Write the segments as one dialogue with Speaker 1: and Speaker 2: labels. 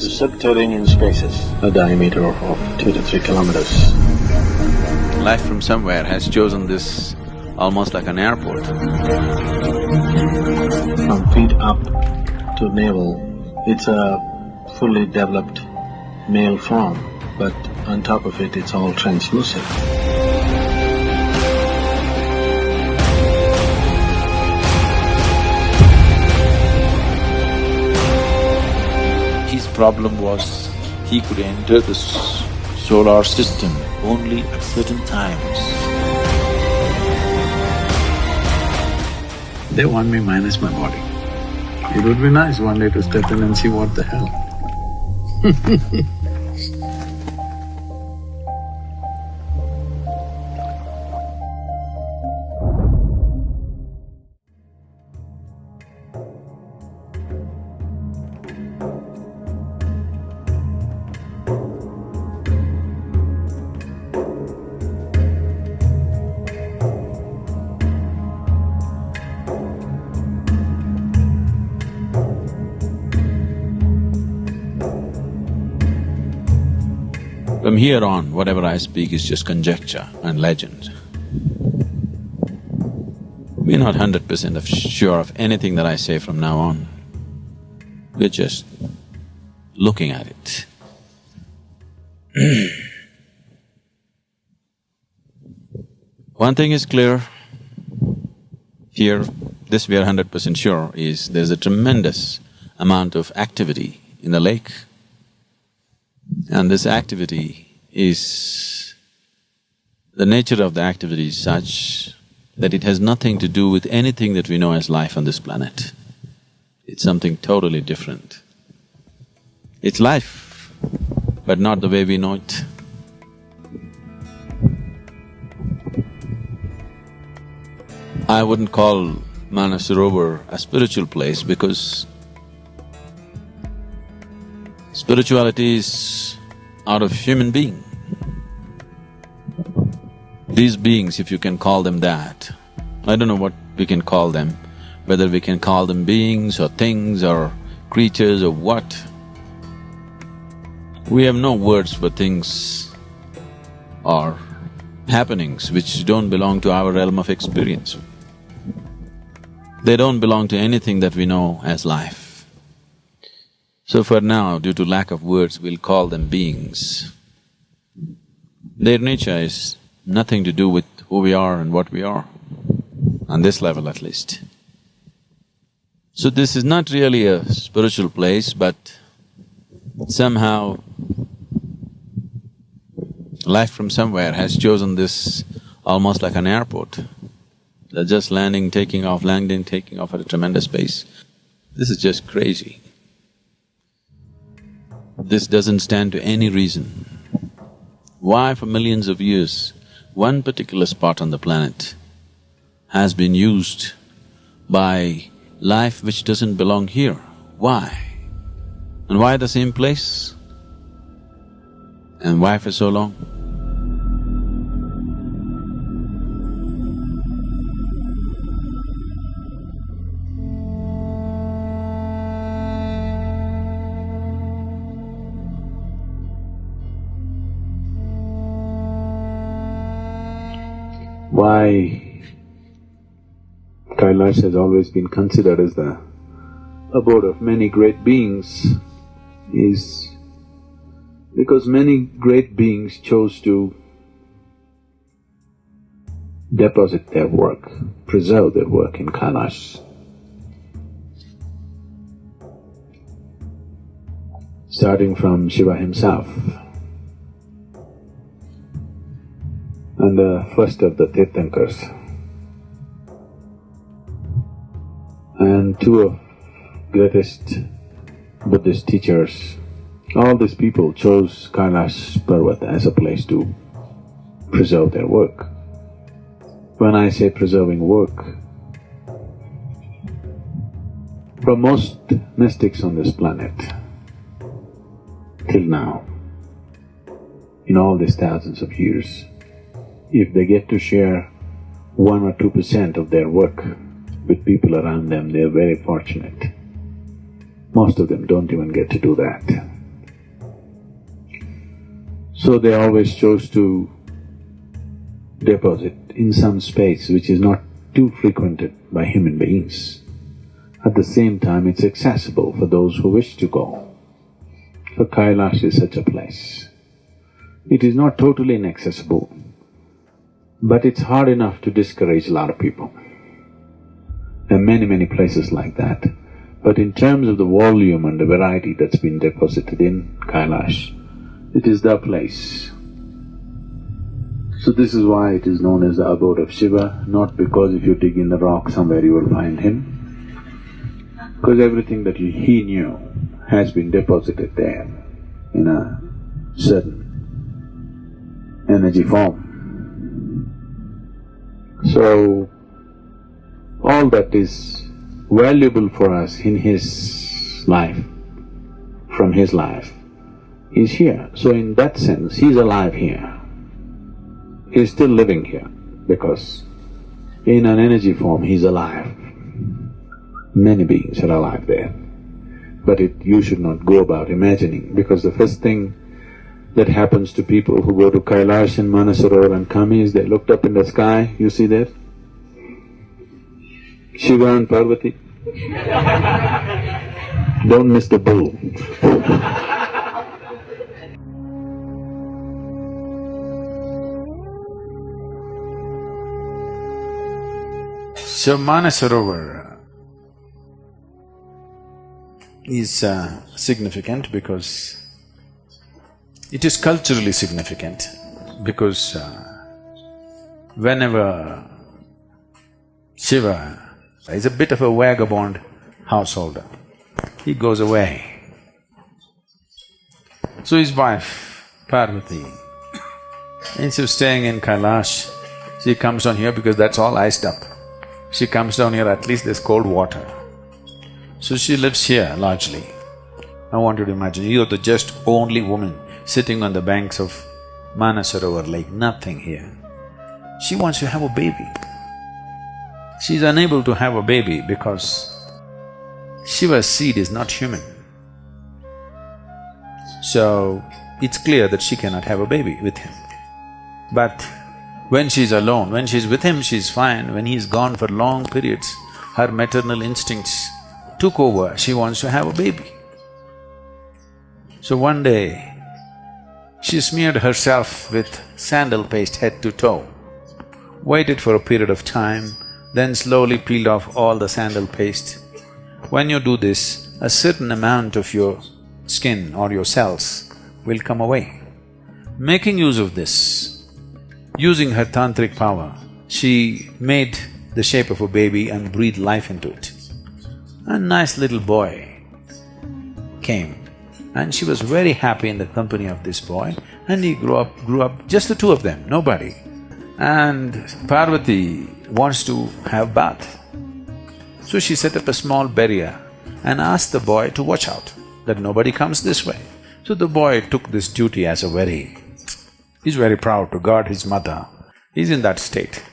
Speaker 1: subterranean spaces, a diameter of 2 to 3 kilometers.
Speaker 2: Life from somewhere has chosen this almost like an airport.
Speaker 1: From feet up to navel, it's a fully developed male form, but on top of it, it's all translucent.
Speaker 3: His problem was he could enter the solar system only at certain times.
Speaker 4: They want me minus my body. It would be nice one day to step in and see what the hell.
Speaker 2: From here on, whatever I speak is just conjecture and legend. We're not 100% sure of anything that I say from now on. We're just looking at it. One thing is clear, here, this we are 100% sure is there's a tremendous amount of activity in the lake. And this activity is… the nature of the activity is such that it has nothing to do with anything that we know as life on this planet. It's something totally different. It's life, but not the way we know it. I wouldn't call Manasarovar a spiritual place because spirituality is out of human being. These beings, if you can call them that, I don't know what we can call them, whether we can call them beings or things or creatures or what. We have no words for things or happenings which don't belong to our realm of experience. They don't belong to anything that we know as life. So for now, due to lack of words, we'll call them beings. Their nature is nothing to do with who we are and what we are, on this level at least. So this is not really a spiritual place, but somehow life from somewhere has chosen this almost like an airport. They're just landing, taking off, landing, taking off at a tremendous pace. This is just crazy. This doesn't stand to any reason. Why for millions of years, one particular spot on the planet has been used by life which doesn't belong here? Why? And why the same place? And why for so long?
Speaker 4: Why Kailash has always been considered as the abode of many great beings is because many great beings chose to deposit their work, preserve their work in Kailash. Starting from Shiva himself, and the first of the Tirthankars, and two of greatest Buddhist teachers. All these people chose Kailash Parvat as a place to preserve their work. When I say preserving work, for most mystics on this planet, till now, in all these thousands of years, if they get to share 1 or 2% of their work with people around them, they're very fortunate. Most of them don't even get to do that. So they always chose to deposit in some space which is not too frequented by human beings. At the same time, it's accessible for those who wish to go. So Kailash is such a place. It is not totally inaccessible, but it's hard enough to discourage a lot of people. There are many places like that. But in terms of the volume and the variety that's been deposited in Kailash, it is the place. So this is why it is known as the abode of Shiva, not because if you dig in the rock somewhere you will find him, because everything that he knew has been deposited there in a certain energy form. So, all that is valuable for us in his life, from his life, is here. So in that sense, he's alive here. He's still living here because in an energy form he's alive. Many beings are alive there. But you should not go about imagining, because the first thing that happens to people who go to Kailash and Manasarovar and come is they looked up in the sky, you see that? Shiva and Parvati. Don't miss the bull.
Speaker 3: So Manasarovar is significant because it is culturally significant, because whenever Shiva is a bit of a vagabond householder, he goes away. So his wife, Parvati, instead of staying in Kailash, she comes down here because that's all iced up. She comes down here, at least there's cold water. So she lives here largely. I want you to imagine, you're the just only woman sitting on the banks of Manasarovar Lake, nothing here. She wants to have a baby. She's unable to have a baby because Shiva's seed is not human. So, it's clear that she cannot have a baby with him. But when she's alone, when she's with him, she's fine. When he's gone for long periods, her maternal instincts took over, she wants to have a baby. So one day, she smeared herself with sandal paste head to toe, waited for a period of time, then slowly peeled off all the sandal paste. When you do this, a certain amount of your skin or your cells will come away. Making use of this, using her tantric power, she made the shape of a baby and breathed life into it. A nice little boy came, and she was very happy in the company of this boy, and he grew up, just the two of them, nobody. And Parvati wants to have bath. So she set up a small barrier and asked the boy to watch out, that nobody comes this way. So the boy took this duty as a he's very proud to guard his mother. He's in that state.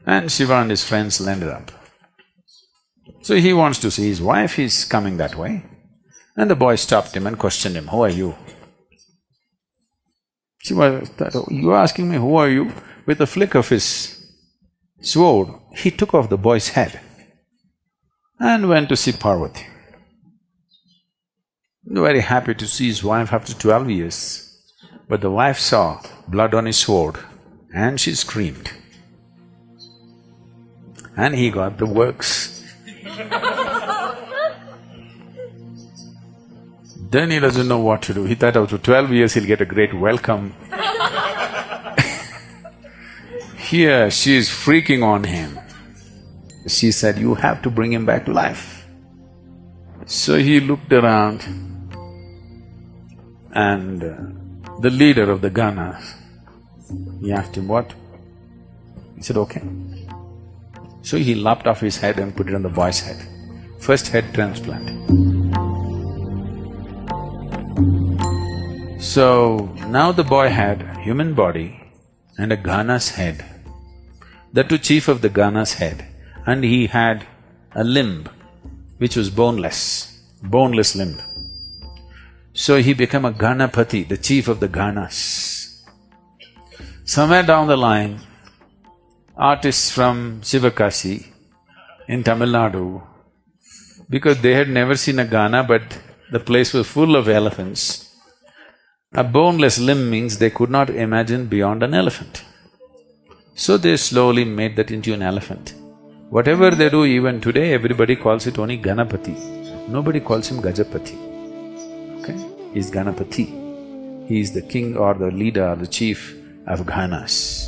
Speaker 3: And Shiva and his friends landed up. So he wants to see his wife, he's coming that way. And the boy stopped him and questioned him, "Who are you?" Shiva thought, "Oh, you asking me who are you?" With a flick of his sword, he took off the boy's head and went to see Parvati. Very happy to see his wife after 12 years. But the wife saw blood on his sword and she screamed. And he got the works. Then he doesn't know what to do. He thought after 12 years he'll get a great welcome. Here she is freaking on him. She said, "You have to bring him back to life." So he looked around and the leader of the Ganas, he asked him, "What?" He said, "Okay." So he lopped off his head and put it on the boy's head. First head transplant. So now the boy had a human body and a Gana's head. That too chief of the Gana's head, and he had a limb which was boneless limb. So he became a Ganapati, the chief of the Ganas. Somewhere down the line, artists from Sivakasi in Tamil Nadu, because they had never seen a Gana but the place was full of elephants. A boneless limb means they could not imagine beyond an elephant. So they slowly made that into an elephant. Whatever they do even today, everybody calls it only Ganapati. Nobody calls him Gajapati. Okay? He's Ganapati. He is the king or the leader or the chief of Ganas.